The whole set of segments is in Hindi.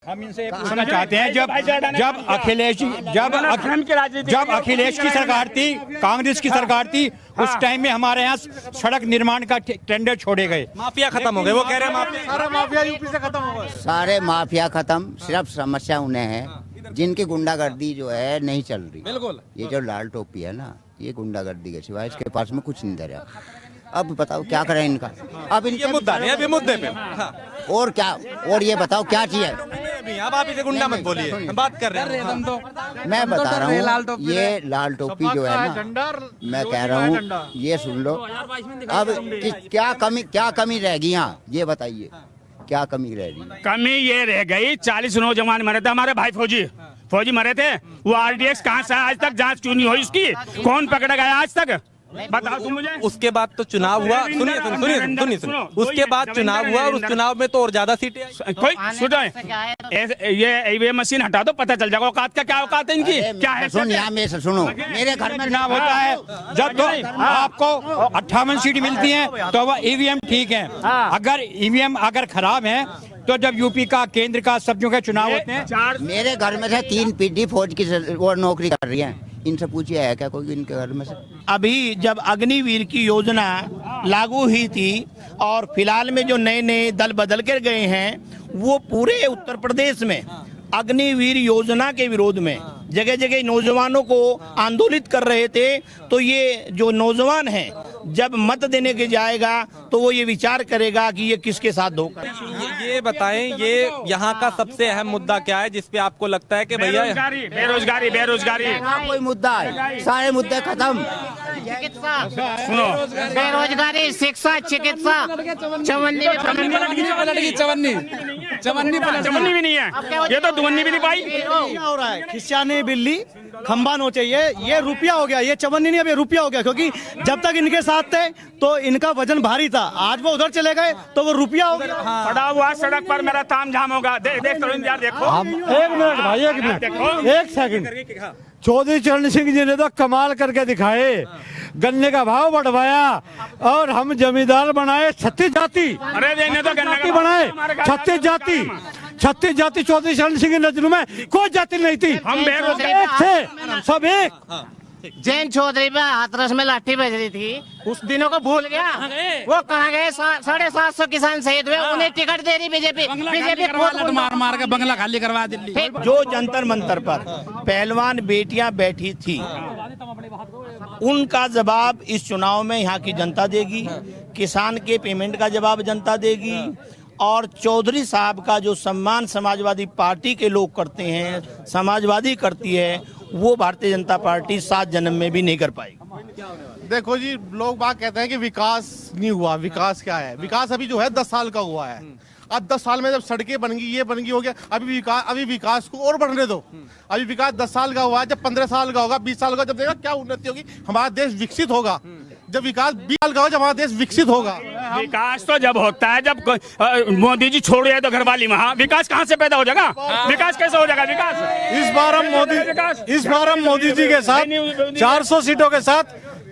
हम इनसे पूछना चाहते हैं जब अखिलेश की सरकार थी, कांग्रेस की सरकार थी, उस टाइम में हमारे यहाँ सड़क निर्माण का टेंडर छोड़े गए, माफिया खत्म हो गए। वो कह रहे हैं माफिया, सारा माफिया यूपी से खत्म हो गए। सारे माफिया खत्म, सिर्फ समस्या उन्हें है जिनकी गुंडागर्दी जो है नहीं चल रही। बिल्कुल। ये जो लाल टोपी है ना, ये गुंडागर्दी के सिवाय इसके पास में कुछ नहीं धरा। अब बताओ क्या करें इनका। अब ये मुद्दा नहीं, अभी मुद्दे पे। हाँ। और क्या, और ये बताओ क्या चाहिए। अब आप इसे गुंडा मत बोलिए, हम बात कर रहे हैं। हम तो मैं बता रहा हूँ, ये लाल टोपी जो है ना, मैं कह रहा हूँ ये सुन लो। अब क्या कमी रह गई यहाँ, ये बताइए क्या कमी रह गई। कमी ये रह गई, 40 नौजवान मरे थे हमारे भाई फौजी मरे थे। वो RDX कहाँ से आज तक जांच क्यों नहीं हुई उसकी? कौन पकड़ा गया आज तक? बताओ तुम मुझे। उसके बाद तो चुनाव हुआ, सुनिए उसके बाद चुनाव हुआ और उस चुनाव में तो और ज्यादा सीटें। कोई सुनो, ये मशीन हटा दो, पता चल जाएगा औकात का। क्या औकात है इनकी, क्या है? सुन यहाँ में से सुनो, मेरे घर में चुनाव होता है जब तो आपको 58 सीट मिलती है तो वह EVM ठीक है। अगर EVM अगर खराब है तो जब यूपी का, केंद्र का, सब्जियों के चुनाव होते हैं। मेरे घर में से 3 पीढ़ी फौज की वो नौकरी कर रही है। इनसे पूछिए है क्या कोई इनके घर में से? अभी जब अग्निवीर की योजना लागू हुई थी और फिलहाल में जो नए नए दल बदल कर गए हैं, वो पूरे उत्तर प्रदेश में अग्निवीर योजना के विरोध में जगह जगह नौजवानों को आंदोलित कर रहे थे। तो ये जो नौजवान है जब मत देने के जाएगा तो वो ये विचार करेगा कि ये किसके साथ धोखा। ये बताएं, ये यहाँ का सबसे अहम मुद्दा क्या है जिसपे आपको लगता है कि भैया? बेरोजगारी। कोई मुद्दा है, सारे मुद्दे खत्म। सुनो, बेरोजगारी, शिक्षा, चिकित्सा, चवन्नी भी नहीं है, ये तो दुवन्नी भी नहीं पाई। क्या हो रहा है? खिसियानी बिल्ली खंबा नोचे। ये रुपया हो गया, ये चवन्नी नहीं, अब ये रुपया हो गया। क्योंकि जब तक इनके साथ थे तो इनका वजन भारी था, आज वो उधर चले गए तो वो रुपया हो गया। पड़ा हुआ सड़क पर मेरा ताम झाम होगा। देख यार, देखो। एक मिनट भाई, एक सेकंड। चौधरी चरण सिंह जी ने तो कमाल करके दिखाए, गन्ने का भाव बढ़वाया और हम जमींदार बनाए 36 जाति। अरे देने तो गन्ना बनाए 36 जाति। चौधरी चरण सिंह की नजरों में कोई जाति नहीं थी, हम बेरोजगार थे, सब एक। जैन चौधरी पे हाथरस में लाठी बज रही थी, उस दिनों को भूल गया? वो कहाँ गए? 750 किसान शहीद हुए, उन्हें टिकट दे रही बीजेपी मार के बंगला खाली करवा दिल्ली। जो जंतर मंतर पर पहलवान बेटियां बैठी थी, उनका जवाब इस चुनाव में यहाँ की जनता देगी। किसान के पेमेंट का जवाब जनता देगी। और चौधरी साहब का जो सम्मान समाजवादी पार्टी के लोग करते हैं, समाजवादी करती है, वो भारतीय जनता पार्टी 7 जन्म में भी नहीं कर पाएगी। देखो जी, लोग बात कहते हैं कि विकास नहीं हुआ। विकास क्या है? विकास अभी जो है 10 साल का हुआ है। अब 10 साल में जब सड़कें बन गई, ये बन गई, हो गया। अभी विकास को और बढ़ने दो। अभी विकास 10 साल का हुआ है, जब 15 साल का होगा, 20 साल का, जब देखा क्या उन्नति होगी, हमारा देश विकसित होगा। जब विकास 20 साल का होगा, जब हमारा देश विकसित होगा। विकास तो जब होता है जब मोदी जी छोड़ गए तो घरवाली वहाँ। विकास कहाँ से पैदा हो जाएगा? विकास कैसे हो जाएगा? विकास इस बार हम मोदी जी के साथ 400 सीटों के साथ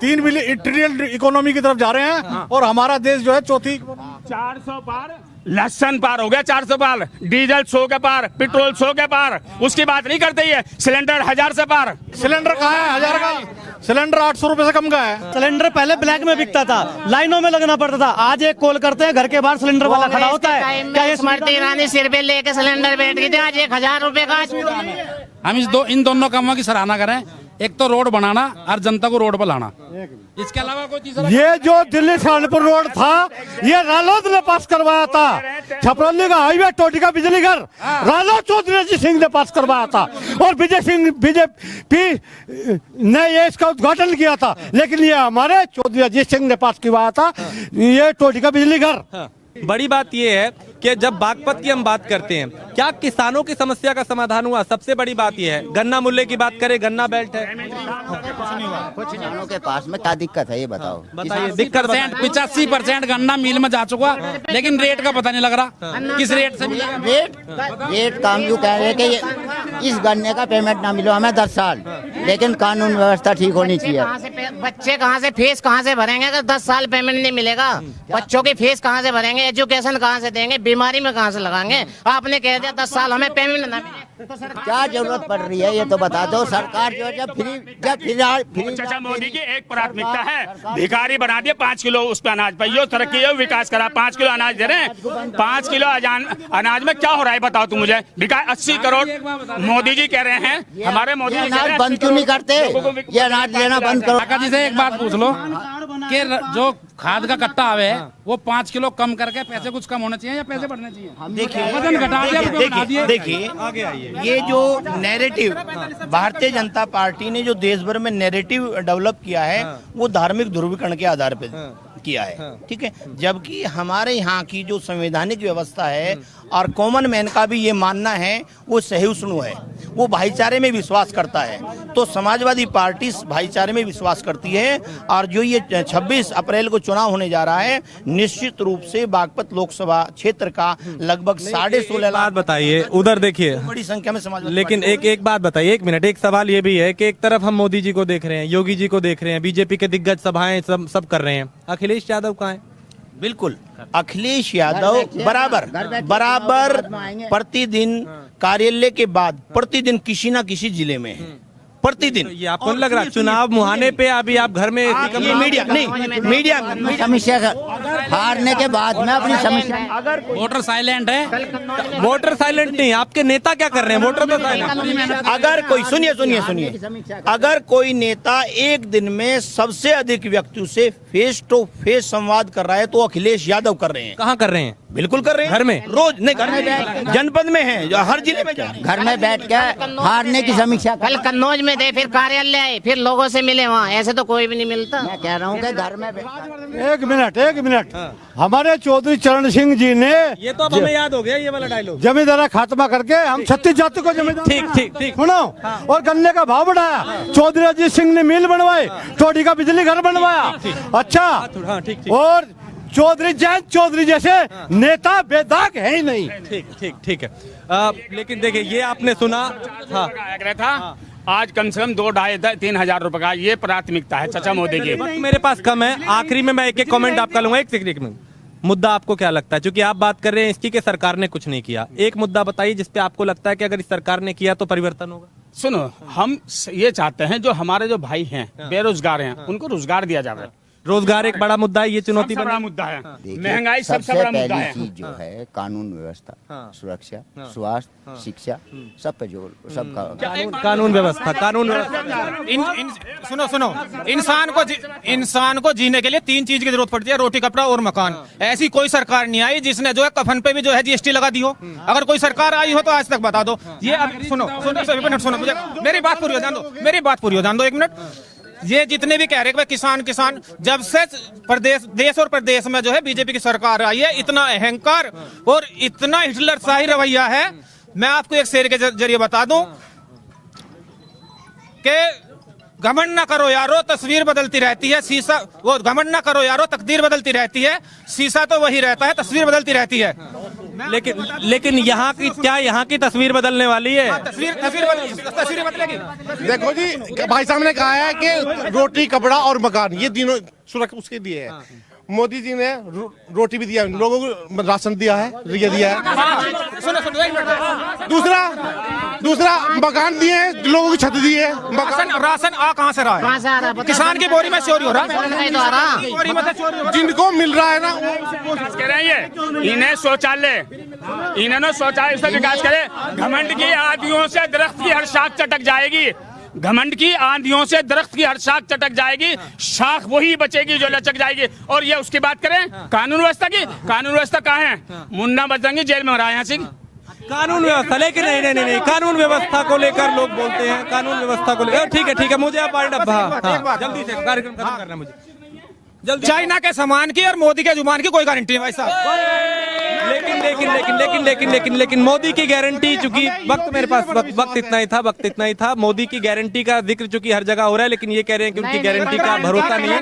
3 ट्रिलियन इकोनॉमी की तरफ जा रहे हैं। और हमारा देश जो है चौथी 400 पार, लहसन पार हो गया। 400 पार, डीजल 100 के पार, पेट्रोल 100 के पार। उसकी बात नहीं करते ही है। सिलेंडर 1000 से पार। सिलेंडर कहाँ है? 1000 का सिलेंडर 800 रुपए से कम का है। सिलेंडर पहले ब्लैक में बिकता था, लाइनों में लगना पड़ता था। आज एक कॉल करते हैं, घर के बाहर सिलेंडर वाला खड़ा होता है। क्या ये स्मृति ईरानी सिर पे लेके सिलेंडर बैठ गई थी, आज 1000 रुपए का। हम इन दोनों कामों की सराहना करें। एक तो रोड बनाना और जनता को रोड पर लाना, इसके अलावा कोई तीसरा। ये जो दिल्ली सहारनपुर रोड था, ये रालोद ने पास करवाया था। छपरौली का हाईवे, टोटी का बिजली घर, रालोद चौधरी सिंह ने पास करवाया था। और बीजेपी ने ये इसका उद्घाटन किया था। लेकिन ये हमारे चौधरी अजीत सिंह ने पास करवाया था, ये टोटी का बिजली घर। बड़ी बात यह है कि जब बागपत की हम बात करते हैं, क्या किसानों की समस्या का समाधान हुआ? सबसे बड़ी बात यह है, गन्ना मूल्य की बात करें, गन्ना बेल्ट है, किसानों के पास में क्या दिक्कत है ये बताओ। बताइए दिक्कत। 85% गन्ना मिल में जा चुका, लेकिन रेट का पता नहीं लग रहा किस रेट से मिलेगा। रेट काम यूँ कह रहे कि इस गन्ने का पेमेंट ना मिलो हमें 10 साल, लेकिन कानून व्यवस्था ठीक होनी चाहिए। बच्चे कहाँ से फीस कहाँ से भरेंगे अगर 10 साल पेमेंट नहीं मिलेगा? बच्चों की फीस कहाँ से भरेंगे? एजुकेशन कहाँ से देंगे? बीमारी में कहाँ से लगाएंगे? आपने कह दिया 10 साल हमें पेमेंट ना मिले तो सरकार क्या जरूरत पड़ रही है ये तो बता दो। सरकार जो है जब फ्री चाचा मोदी की एक प्राथमिकता है, भिखारी बना दिए, 5 किलो उस पर अनाज पाइयो, तरक्की है, विकास करा, 5 किलो अनाज दे रहे हैं। 5 किलो अनाज में क्या हो रहा है बताओ तुम मुझे? विकास 80 करोड़ मोदी जी कह रहे हैं, हमारे मोदी जी कह रहे अनाज हैं, बंद क्यों नहीं करते? ये अनाज लेना बंद करो। काका जी से एक बात पूछ लो कि जो खाद का कट्टा आवे वो 5 किलो कम करके पैसे कुछ कम होने चाहिए या पैसे बढ़ने चाहिए? देखिए वजन घटा दिया, रुपए बढ़ा दिए। देखिए ये जो नैरेटिव भारतीय जनता पार्टी ने जो देश भर में नैरेटिव डेवलप किया है वो धार्मिक ध्रुवीकरण के आधार पर किया है, ठीक है। जबकि हमारे यहाँ की जो संवैधानिक व्यवस्था है और कॉमन मैन का भी ये मानना है वो सहिष्णु है, वो भाईचारे में विश्वास करता है। तो समाजवादी पार्टी भाईचारे में विश्वास करती है और जो ये 26 अप्रैल को चुनाव होने जा रहा है निश्चित रूप से बागपत लोकसभा क्षेत्र का लगभग 16.5 बात बताइए, उधर देखिए बड़ी संख्या में समाज। लेकिन एक बात बताइए, 1 मिनट, एक सवाल ये भी है कि एक तरफ हम मोदी जी को देख रहे हैं, योगी जी को देख रहे हैं, बीजेपी के दिग्गज सभाएं सब कर रहे हैं, अखिलेश यादव कहाँ है? बिल्कुल, अखिलेश यादव बराबर प्रतिदिन कार्यालय के बाद प्रतिदिन किसी ना किसी जिले में है, प्रतिदिन। ये आपको नहीं लग रहा चुनाव मुहाने पे अभी आप घर में ये मीडिया समस्या हारने के बाद में अपनी समस्या अगर वोटर साइलेंट है। वोटर साइलेंट नहीं, आपके नेता क्या कर रहे हैं? वोटर तो साइलेंट। अगर कोई सुनिए अगर कोई नेता एक दिन में सबसे अधिक व्यक्तियों से फेस टू फेस संवाद कर रहा है तो अखिलेश यादव कर रहे हैं। कहाँ कर रहे हैं? बिल्कुल कर रहे हैं, घर में? रोज नहीं, घर में जनपद में है, हर जिले में घर में बैठ के हारने की समीक्षा कल कन्नौज में दे, फिर कार्यालय आए, फिर लोगों से मिले वहाँ, ऐसे तो कोई भी नहीं मिलता। मैं कह रहा हूँ कि घर में एक मिनट हमारे चौधरी चरण सिंह जी ने ये तो अब हमें याद हो गया ये वाला डायलॉग। जमींदारा खात्मा करके हम 36 जाति को जमींदार ठीक सुनो और गन्ने का भाव बढ़ाया। चौधरी अजीत सिंह ने मिल बनवाए, टोडी का बिजली घर बनवाया। अच्छा, और चौधरी जयंत चौधरी जैसे नेता बेदाग है ही नहीं। ठीक है। लेकिन देखिए ये आपने सुना था, आज कम से कम 2-2.5-3 हजार रुपए का ये प्राथमिकता है चाचा मोदी की। वक्त मेरे पास कम है, आखिरी में मैं एक कमेंट आपका लूंगा। एक सेकंड, मुद्दा आपको क्या लगता है? क्योंकि आप बात कर रहे हैं इसकी कि सरकार ने कुछ नहीं किया, एक मुद्दा बताइए जिसपे आपको लगता है कि अगर इस सरकार ने किया तो परिवर्तन होगा। सुनो, हम ये चाहते हैं जो हमारे जो भाई हैं बेरोजगार हैं उनको रोजगार दिया जाए। रोजगार एक बड़ा मुद्दा है, ये चुनौती बड़ा मुद्दा है। महंगाई सबसे बड़ा मुद्दा है। चीज जो है कानून व्यवस्था, सुरक्षा, स्वास्थ्य, शिक्षा, सब पे जोर, सबका कानून व्यवस्था। सुनो, इंसान को जीने के लिए 3 चीज की जरूरत पड़ती है, रोटी, कपड़ा और मकान। ऐसी कोई सरकार नहीं आई जिसने जो है कफन पे भी जो है GST लगा दी हो। अगर कोई सरकार आई हो तो आज तक बता दो। ये सुनो मुझे मेरी बात पूरी हो जान दो 1 मिनट। ये जितने भी कह रहे हैं किसान जब से देश और प्रदेश में जो है बीजेपी की सरकार आई है, इतना अहंकार और इतना हिटलर शाही रवैया है। मैं आपको एक शेर के जरिए बता दूं कि घमंड ना करो यारो, तस्वीर बदलती रहती है, शीशा वो घमंड ना करो यारो, तकदीर बदलती रहती है, शीशा तो वही रहता है, तस्वीर बदलती रहती है। लेकिन यहाँ की तस्वीर बदलने वाली है। तस्वीर बदलेगी। देखो जी, भाई साहब ने कहा है कि रोटी, कपड़ा और मकान ये तीनों सुरक्षा उसके लिए है। मोदी जी ने रोटी भी दिया, लोगों को राशन दिया है, ये दिया है। दूसरा मकान दिए हैं, लोगों की छत दी है। राशन आ कहाँ से रहा है? किसान की बोरी में चोरी हो रहा है। जिनको मिल रहा है ना कह रहे हैं इन्हें शौचालय से विकास करे। घमंड की आंधियों से दरख्त की हर शाख चटक जाएगी, घमंड की आंधियों से दरख्त की हर शाख चटक जाएगी, शाख वही बचेगी जो लचक जाएगी। और ये उसकी बात करें कानून व्यवस्था की, कानून व्यवस्था कहाँ है? मुन्ना बजरंगी जेल में रहा है सिंह। कानून व्यवस्था, लेकिन नहीं, कानून व्यवस्था को लेकर लोग बोलते हैं, कानून व्यवस्था को लेकर। ठीक है, मुझे आप जल्दी से कार्यक्रम खत्म करना है मुझे। चाइना के सामान की और मोदी के जुबान की कोई गारंटी नहीं भाई साहब। लेकिन मोदी की गारंटी, चूंकि वक्त मेरे पास वक्त इतना ही था। मोदी की गारंटी का जिक्र चूंकि हर जगह हो रहा है, लेकिन ये कह रहे हैं कि उनकी गारंटी का भरोसा नहीं है।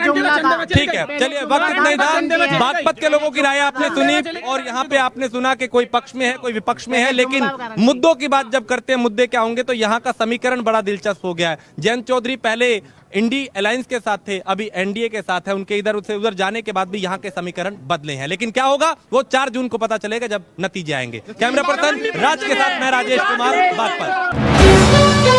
ठीक है, चलिए, वक्त इतना ही था। बागपत के लोगों की राय आपने सुनी और यहाँ पे आपने सुना कि कोई पक्ष में है, कोई विपक्ष में है, लेकिन मुद्दों की बात जब करते हैं, मुद्दे क्या होंगे, तो यहाँ का समीकरण बड़ा दिलचस्प हो गया है। जयंत चौधरी पहले इंडी अलायंस के साथ थे, अभी एनडीए के साथ है, उनके इधर से उधर जाने के बाद भी यहाँ के समीकरण बदले हैं। लेकिन क्या होगा वो 4 जून को पता चलेगा जब नतीजे आएंगे। कैमरा पर्सन राज के साथ मैं राजेश कुमार, बागपत।